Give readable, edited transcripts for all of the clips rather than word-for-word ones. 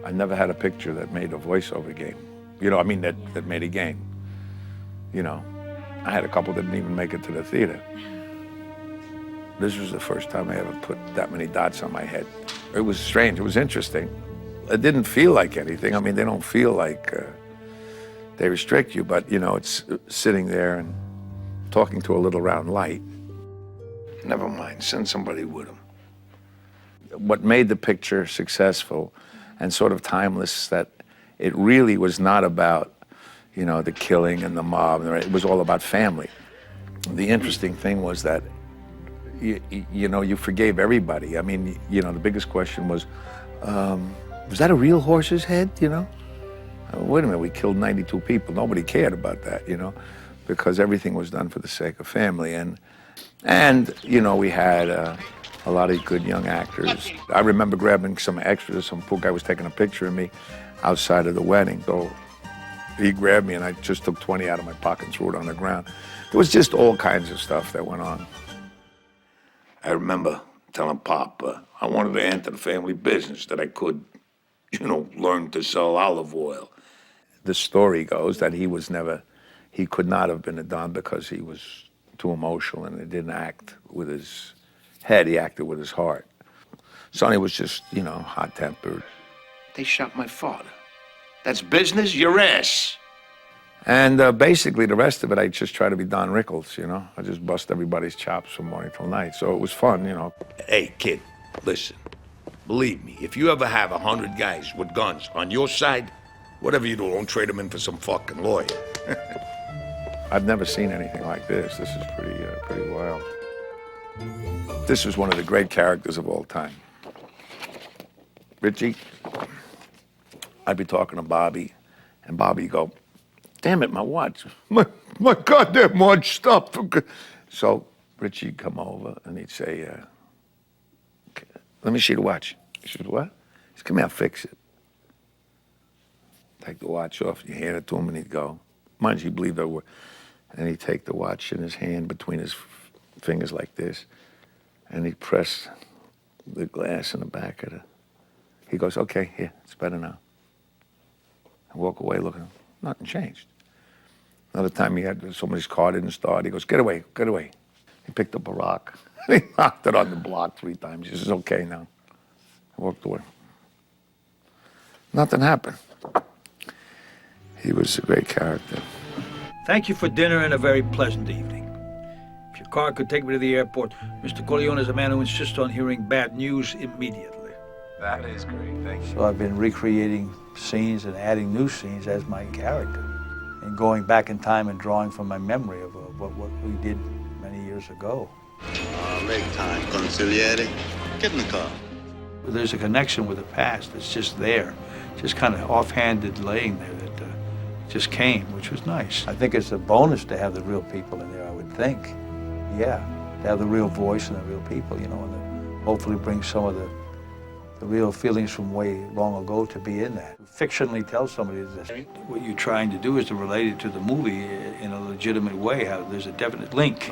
I never had a picture that made a voiceover game. You know, I mean, that made a game. You know, I had a couple that didn't even make it to the theater. This was the first time I ever put that many dots on my head. It was strange, it was interesting. It didn't feel like anything. I mean, they don't feel like they restrict you, but you know, it's sitting there and talking to a little round light. Never mind, send somebody with them. What made the picture successful and sort of timeless, that it really was not about, you know, the killing and the mob. It was all about family. The interesting thing was that, you know, you forgave everybody. I mean, you know, the biggest question was that a real horse's head, you know? Wait a minute, we killed 92 people. Nobody cared about that, you know, because everything was done for the sake of family. And you know, we had a lot of good young actors. I remember grabbing some extras. Some poor guy was taking a picture of me outside of the wedding. So he grabbed me and I just took 20 out of my pocket and threw it on the ground. There was just all kinds of stuff that went on. I remember telling Pop I wanted to enter the family business, that I could, you know, learn to sell olive oil. The story goes that he could not have been a Don because he was too emotional and he didn't act with his head, he acted with his heart. Sonny was just, you know, hot-tempered. They shot my father. That's business, your ass. And basically the rest of it, I just try to be Don Rickles, you know? I just bust everybody's chops from morning till night, so it was fun, you know. Hey, kid, listen. Believe me, if you ever have 100 guys with guns on your side, whatever you do, don't trade them in for some fucking lawyer. I've never seen anything like this. This is pretty wild. This was one of the great characters of all time. Richie, I'd be talking to Bobby, and Bobby would go, damn it, my watch. My goddamn watch stopped. So Richie'd come over and he'd say, let me see the watch. He says, what? He says, come here, I'll fix it. Take the watch off, you hand it to him and he'd go, mind you, believe that word. And he'd take the watch in his hand between his fingers like this, and he'd press the glass in the back of the, he goes, okay, here, it's better now. I walk away looking, nothing changed. Another time he had somebody's car didn't start, he goes, get away, get away. He picked up a rock, he knocked it on the block 3 times. He says, okay now. I walked away. Nothing happened. He was a great character. Thank you for dinner and a very pleasant evening. If your car could take me to the airport, Mr. Corleone is a man who insists on hearing bad news immediately. That is great, thank you. So I've been recreating scenes and adding new scenes as my character, and going back in time and drawing from my memory of what we did many years ago. Make time, consigliere. Get in the car. There's a connection with the past that's just there, just kind of offhanded laying there that just came, which was nice. I think it's a bonus to have the real people in there, I would think. Yeah, to have the real voice and the real people, you know, and hopefully bring some of the real feelings from way long ago to be in that. Fictionally tell somebody this. What you're trying to do is to relate it to the movie in a legitimate way, how there's a definite link.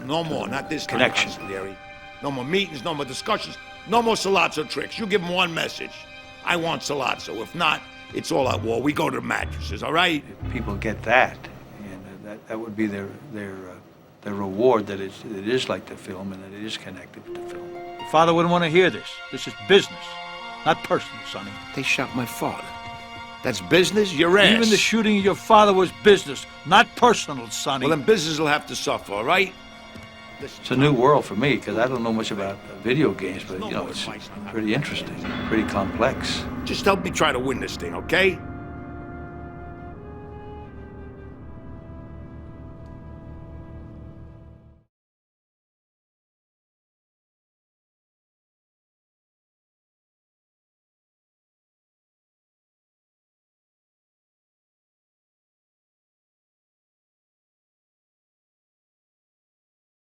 No more, not this time, Connection. consigliere. No more meetings, no more discussions, no more Salazzo tricks. You give them one message. I want Salazzo. If not, it's all out war. We go to the mattresses, all right? If people get that, and that would be their reward, that it is like the film and that it is connected with the film. Your father wouldn't want to hear this. This is business, not personal, Sonny. They shot my father. That's business, your ass. Even the shooting of your father was business, not personal, Sonny. Well, then business will have to suffer, all right? It's a new world for me, because I don't know much about video games, but, you know, it's pretty interesting, pretty complex. Just help me try to win this thing, okay?